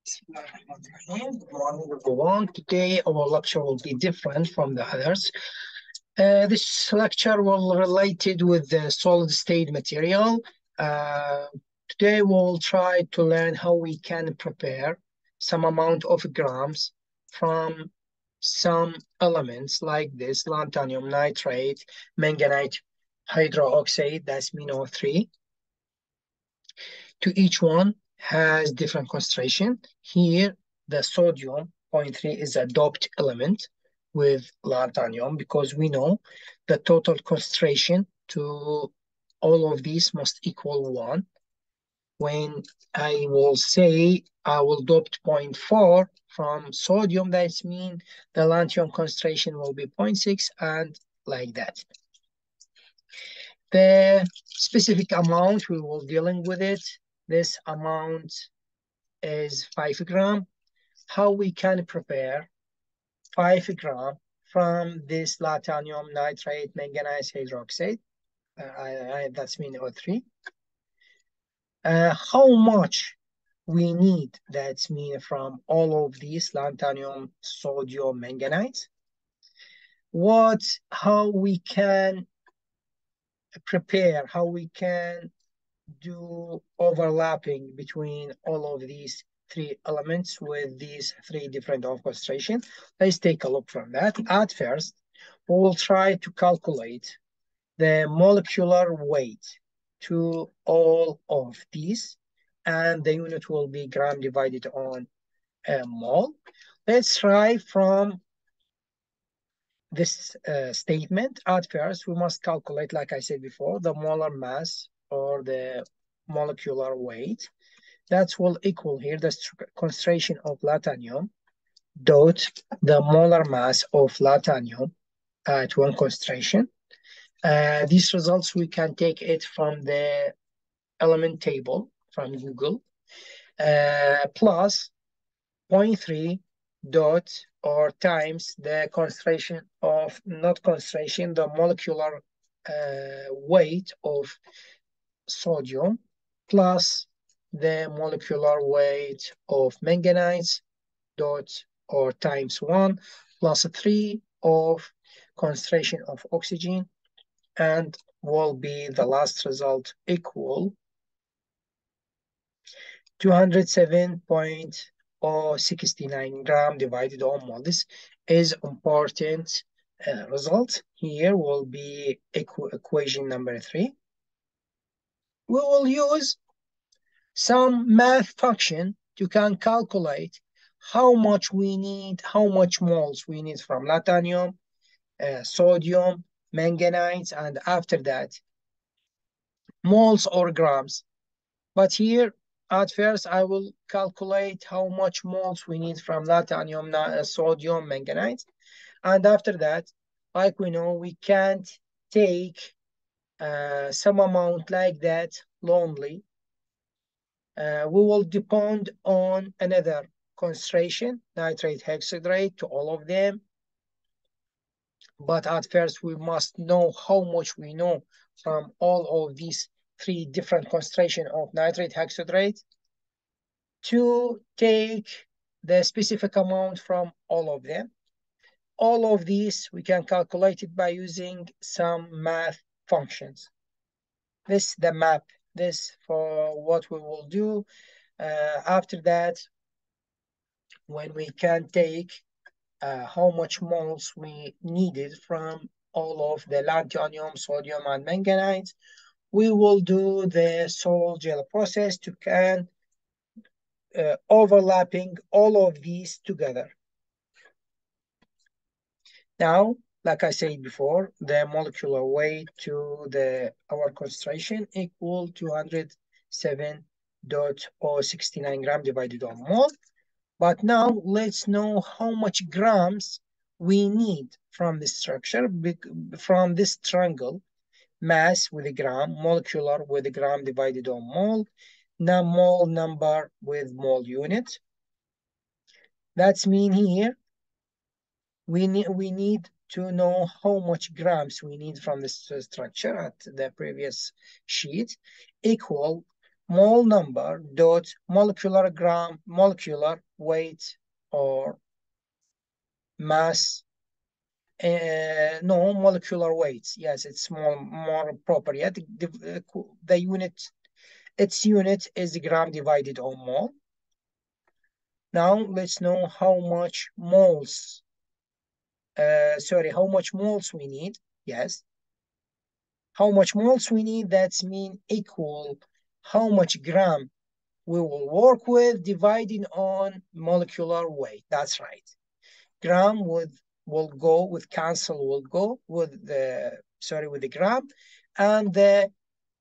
Good morning, everyone. Today, our lecture will be different from the others. This lecture will related with the solid state material. Uh, Today, we'll try to learn how we can prepare some amount of grams from some elements like this, lanthanum nitrate, manganite hydroxide, that's MnO3. To each one has different concentration. Here, the sodium 0.3 is a doped element with lanthanum because we know the total concentration to all of these must equal 1. When I will say I will dope 0.4 from sodium, that means the lanthanum concentration will be 0.6 and like that. The specific amount we will dealing with it. This amount is 5 grams. How we can prepare 5 grams from this lanthanum nitrate manganese hydroxide, that's MnO3. How much we need, that's mean from all of these lanthanum, sodium, manganese. How we can prepare, how we can do overlapping between all of these three elements with these three different concentration. Let's take a look from that. At first, we will try to calculate the molecular weight to all of these, and the unit will be gram divided on a mole. Let's try from this statement. At first, we must calculate, like I said before, the molar mass or the molecular weight. That will equal here the concentration of lanthanum dot the molar mass of lanthanum at one concentration. These results, we can take it from the element table from Google, plus 0.3 dot or times the concentration of, not concentration, the molecular weight of sodium plus the molecular weight of manganese dot or times 1 plus 3 of concentration of oxygen, and will be the last result equal 207.069 gram divided on mole. This is important result. Here will be equation number 3. We will use some math function to can calculate how much we need, how much moles we need from lanthanum, sodium, manganese, and after that, moles or grams. But here, at first, I will calculate how much moles we need from lanthanum, sodium, manganese. And after that, like we know, we can't take some amount like that lonely. We will depend on another concentration, nitrate hexahydrate, to all of them. But at first, we must know how much we know from all of these three different concentrations of nitrate hexahydrate to take the specific amount from all of them. All of these, we can calculate it by using some math functions. This is the map. This for what we will do. After that, when we can take how much moles we needed from all of the lanthanum, sodium, and manganese, we will do the sol gel process to can overlapping all of these together. Now, like I said before, the molecular weight to our concentration equal 207.069 gram divided on mole. But now let's know how much grams we need from this structure, from this triangle, mass with a gram, molecular with a gram divided on mole, now mole number with mole unit. That's mean here, we need to know how much grams we need from this structure at the previous sheet, equal mole number dot molecular weight or mass. No, molecular weights. Yes, it's more appropriate. The unit, its unit is gram divided on mole. Now let's know how much moles. How much moles we need. Yes, how much moles we need. That's mean equal how much gram we will work with dividing on molecular weight. That's right. Gram will go with cancel will go with the with the gram, and the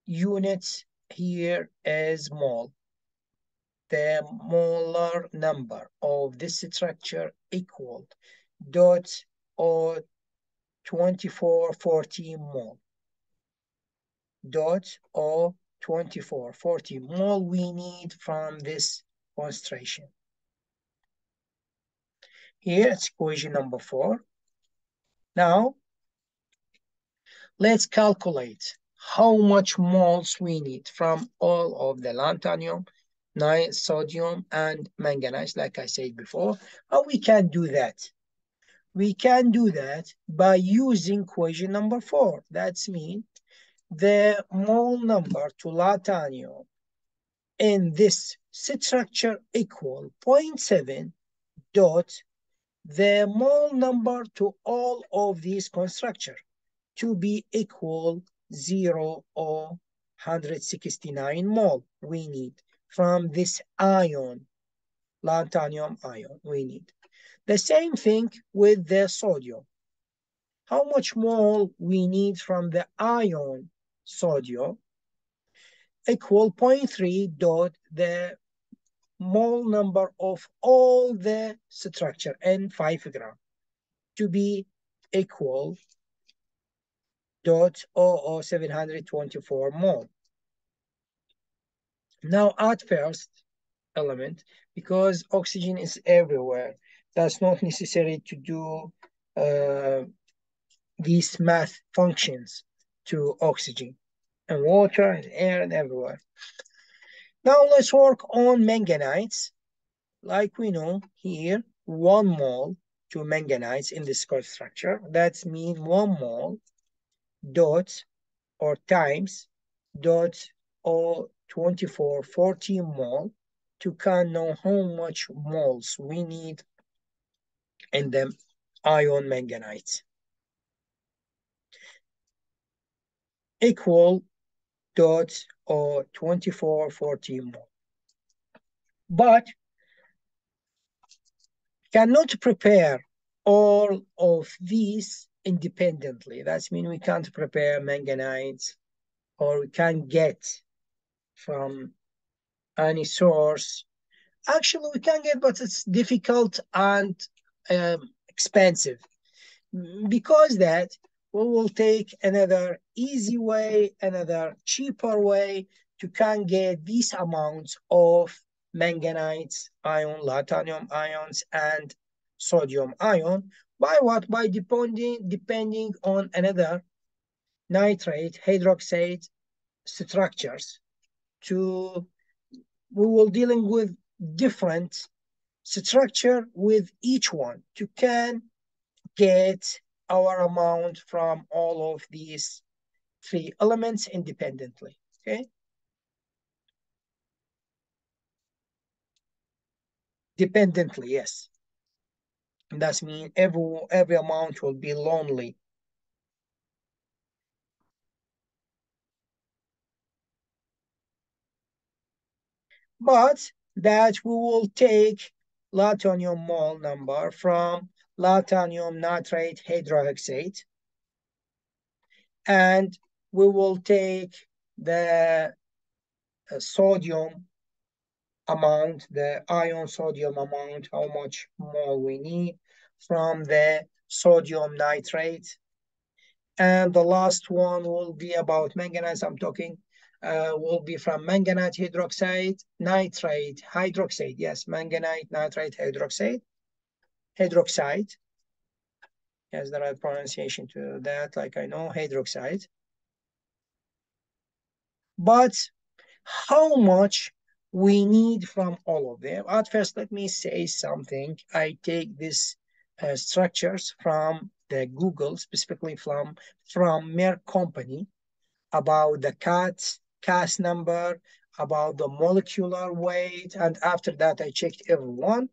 unit here is mole. The molar number of this structure equal dot or 2440 mole dot or 2440 mole we need from this concentration. Here it's equation number 4. Now let's calculate how much moles we need from all of the lanthanum, sodium, and manganese, like I said before. How we can do that? We can do that by using equation number 4. That's mean the mole number to lanthanum in this structure equal 0.7 dot the mole number to all of these constructors to be equal 0 or 169 mole we need from this ion, lanthanum ion we need. The same thing with the sodium. How much mole we need from the ion sodium equal 0.3 dot the mole number of all the structure in 5 gram to be equal 0.00724 mole. Now at first element, because oxygen is everywhere, that's not necessary to do these math functions to oxygen and water and air and everywhere. Now let's work on manganites. Like we know here, 1 mole to manganites in this structure. That means 1 mole dot or times dot or 2440 mole to can know how much moles we need in the ion manganite. Equal dot or 2440 mole. But cannot prepare all of these independently. That means we can't prepare manganite or we can't get from any source. Actually, we can get, but it's difficult and expensive. Because that, we will take another easy way, another cheaper way to can get these amounts of manganite ion, lanthanum ions, and sodium ion by what? By depending on another nitrate hydroxide structures. To we will dealing with different structure with each one to can get our amount from all of these 3 elements independently. Okay, dependently, yes. And that means every amount will be lonely. But that we will take lanthanum mole number from lanthanum nitrate hydroxide, and we will take the sodium amount, the ion sodium amount, how much mole we need from the sodium nitrate. And the last one will be about manganese. I'm talking will be from manganite hydroxide, nitrate hydroxide. Yes, manganite nitrate hydroxide. Hydroxide. Yes, the right pronunciation to that, like I know, hydroxide. But how much we need from all of them. At first, let me say something. I take these structures from the Google, specifically from Merck company, about the Cas number, about the molecular weight, and after that I checked everyone.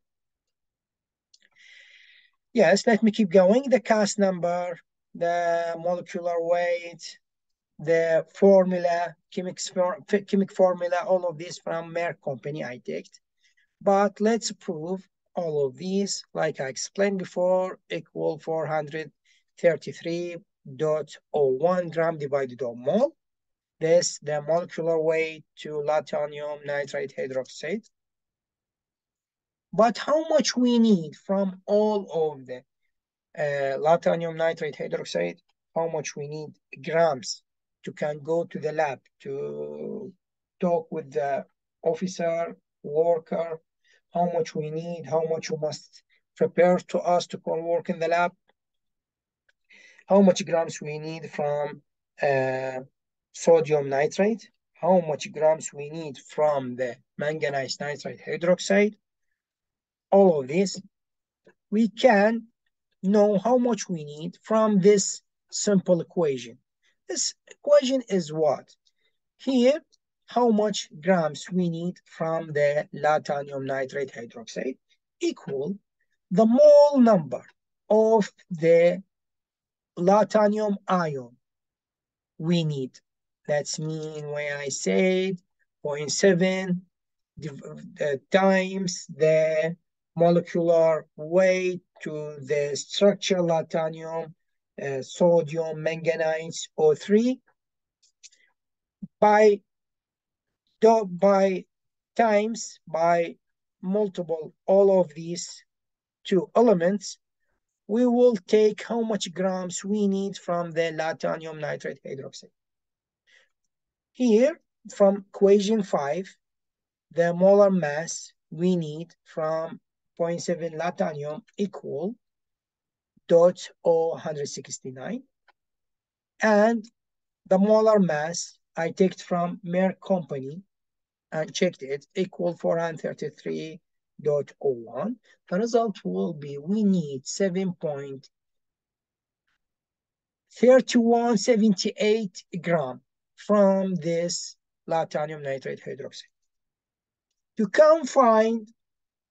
Yes, let me keep going. The Cas number, the molecular weight, the formula, chemic formula, all of this from Merck company I take. But let's prove all of these, like I explained before, equal 433.01 gram divided on mole. This the molecular weight to lanthanum nitrate hydroxide. But how much we need from all of the lanthanum nitrate hydroxide, how much we need grams to can go to the lab to talk with the officer, worker, how much we need, how much we must prepare to us to come work in the lab, how much grams we need from uh, sodium nitrate, how much grams we need from the manganese nitrate hydroxide, all of this, we can know how much we need from this simple equation. This equation is what? Here, how much grams we need from the lanthanum nitrate hydroxide equal the mole number of the lanthanum ion we need. That's mean when I said 0.7 times the molecular weight to the structure lanthanum, sodium, manganese, O3 by by times by multiple all of these two elements, we will take how much grams we need from the lanthanum nitrate hydroxide. Here, from equation 5, the molar mass we need from 0.7 lanthanum equal 0.169, and the molar mass I take from Merck company and checked it equal 433.01. The result will be we need 7.3178 gram from this lanthanum nitrate hydroxide to come find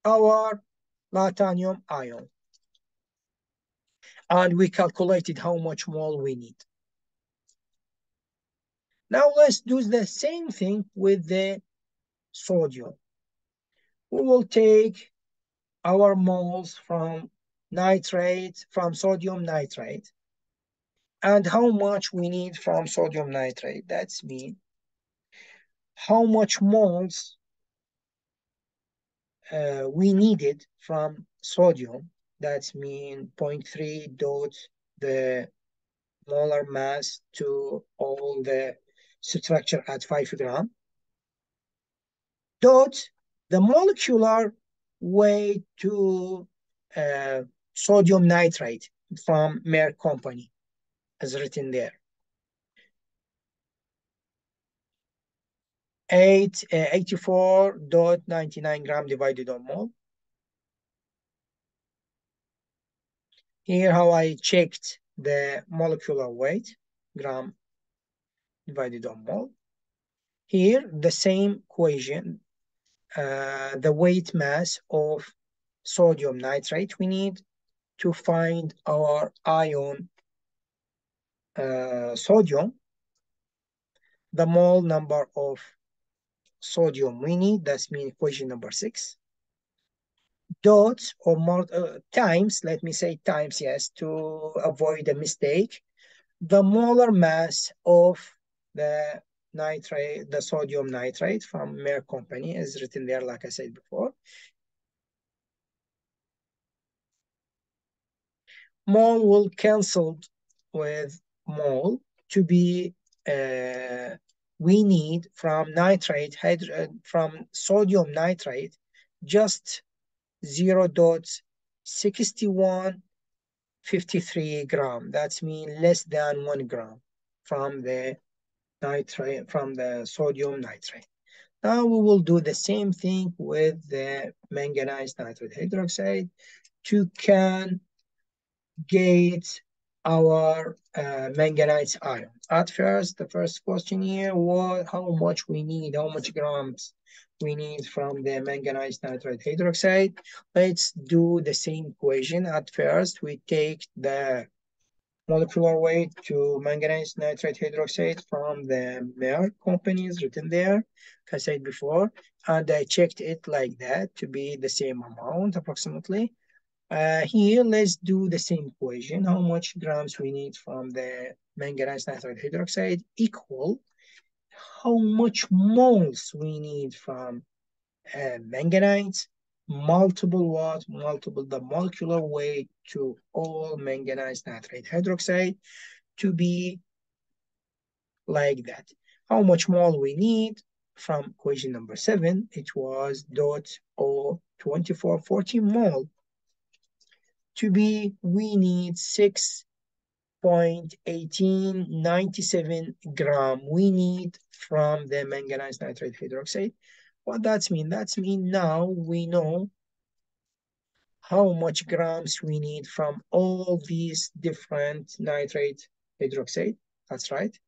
our lanthanum ion. And we calculated how much mole we need. Now let's do the same thing with the sodium. We will take our moles from nitrate, from sodium nitrate, and how much we need from sodium nitrate. That's mean how much moles we needed from sodium. That's mean 0.3 dot the molar mass to all the structure at 5 gram dot the molecular weight to sodium nitrate from Merck company as written there. 84.99 gram divided on mole. Here how I checked the molecular weight, gram divided on mole. Here the same equation, the weight mass of sodium nitrate we need to find our ion sodium, the mole number of sodium we need, that's mean equation number 6, dots or more times, let me say times, yes, to avoid a mistake, the molar mass of the nitrate, the sodium nitrate from Merck company is written there, like I said before. Mole will cancel with mole to be we need from nitrate from sodium nitrate just 0.6153 gram. That's mean less than 1 gram from the nitrate, from the sodium nitrate. Now we will do the same thing with the manganese nitrate hydroxide to can get our manganese ion. At first, the first question here was how much we need, how much grams we need from the manganese nitrate hydroxide. Let's do the same equation. At first, we take the molecular weight to manganese nitrate hydroxide from the Merck companies written there, like I said before, and I checked it like that to be the same amount approximately. Here, let's do the same equation. How much grams we need from the manganese nitrate hydroxide equal how much moles we need from manganese, multiple what? Multiple the molecular weight to all manganese nitrate hydroxide to be like that. How much mole we need from equation number 7? It was dot O 2440 mole to be we need 6.1897 gram we need from the manganese nitrate hydroxide. What that's mean? That's mean now we know how much grams we need from all these different nitrate hydroxide. That's right.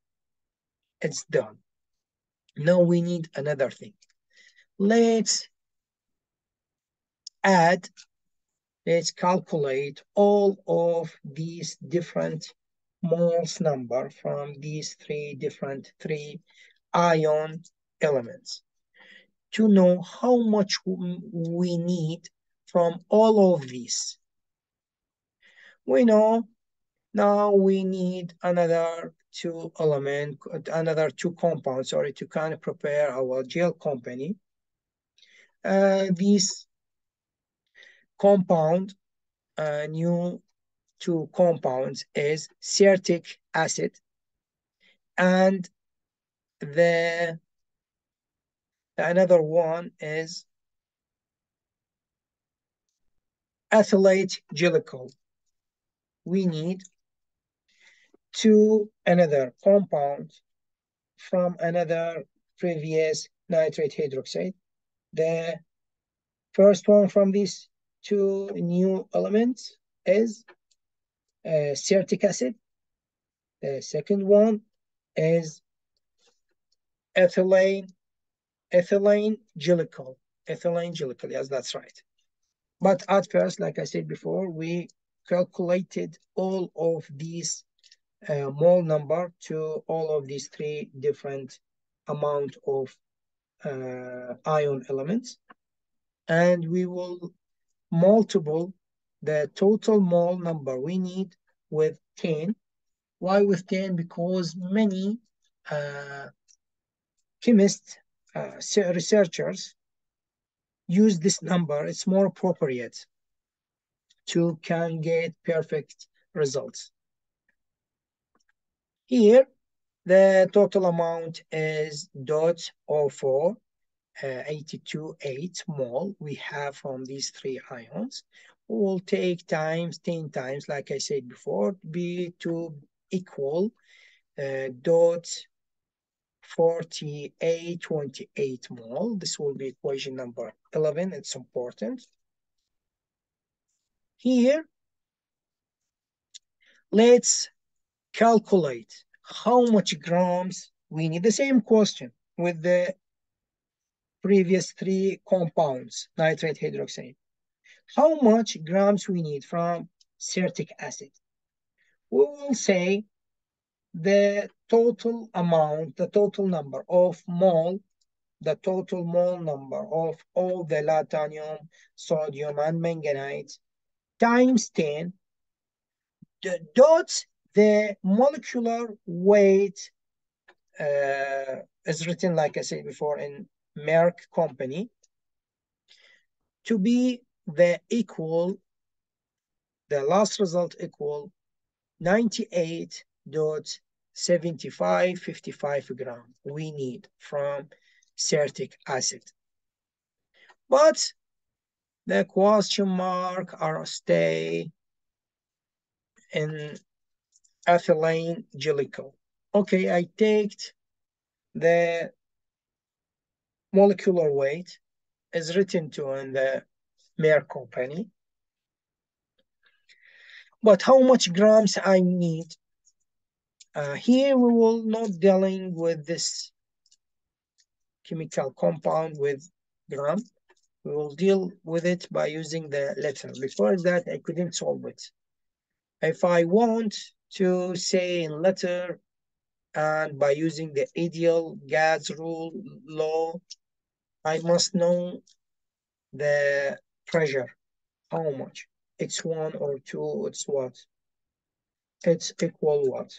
It's done. Now we need another thing. Let's add, let's calculate all of these different moles number from these three ion elements to know how much we need from all of these. We know now we need another two compounds, sorry, to kind of prepare our gel company. This compound, new two compounds is certic acid and the another one is ethylate glycol. We need two another compound from another previous nitrate hydroxide. The first one from these two new elements is certic acid. The second one is ethylene glycol. Ethylene glycol, yes, that's right. But at first, like I said before, we calculated all of these mole number to all of these three different amount of ion elements. And we will multiple the total mole number we need with 10. Why with 10? Because many chemists, researchers use this number. It's more appropriate to can get perfect results. Here, the total amount is dot 04 828 mole we have from these three ions. We will take times 10 times, like I said before, be to equal dot 4828 mole. This will be equation number 11. It's important. Here, let's calculate how much grams we need. The same question with the previous three compounds, nitrate hydroxide. How much grams we need from certic acid? We will say the total amount, the total number of mole, the total mole number of all the lanthanum, sodium, and manganese times 10 dot the molecular weight is written, like I said before, in Merck company to be the equal, the last result equal 98.7555 gram we need from certic acid. But the question mark are stay in ethylene glycol. Okay, I take the molecular weight is written to in the Mayer company. But how much grams I need? Here we will not dealing with this chemical compound with gram. We will deal with it by using the letter. Before that, I couldn't solve it. If I want to say in letter and by using the ideal gas rule law, I must know the pressure. How much? It's one or two, it's what? It's equal what?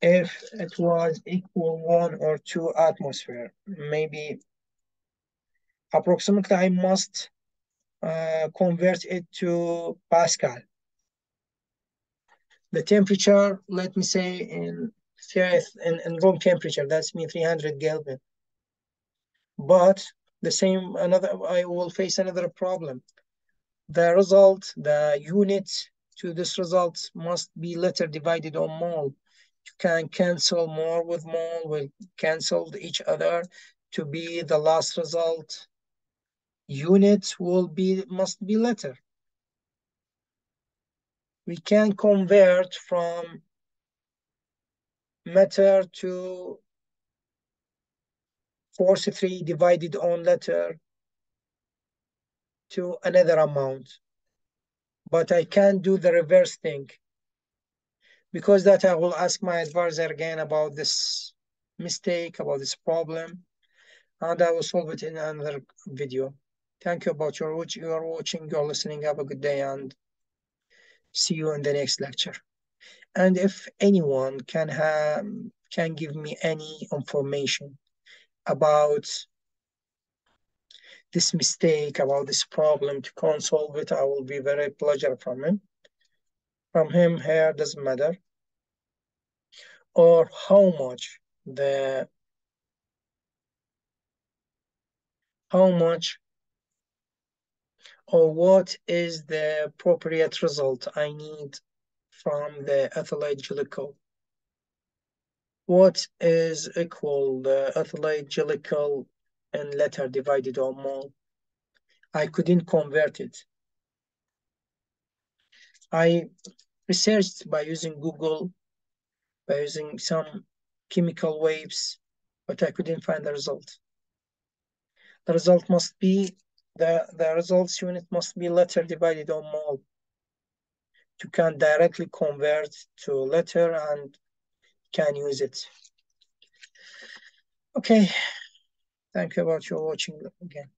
If it was equal 1 or 2 atmosphere, maybe approximately I must convert it to Pascal. The temperature, let me say in room temperature, that's mean 300 Kelvin. But the same, I will face another problem. The result, the unit to this result must be liter divided on mole. You can cancel more with mole, will cancel each other to be the last result. Unit must be liter. We can convert from meter to force 3 divided on liter to another amount. But I can't do the reverse thing. Because that I will ask my advisor again about this mistake, about this problem, and I will solve it in another video. Thank you about your watching, you're listening. Have a good day and see you in the next lecture. And if anyone can give me any information about this mistake, about this problem to solve it, I will be very pleasure from him. From him, here doesn't matter. Or how much or what is the appropriate result I need from the ethylate glycol? What is equal the ethylate glycol in liter divided on mole? I couldn't convert it. I researched by using Google, by using some chemical waves, but I couldn't find the result. The result must be, the results unit must be liter divided on mole. You can directly convert to liter and can use it. Okay, thank you about your watching again.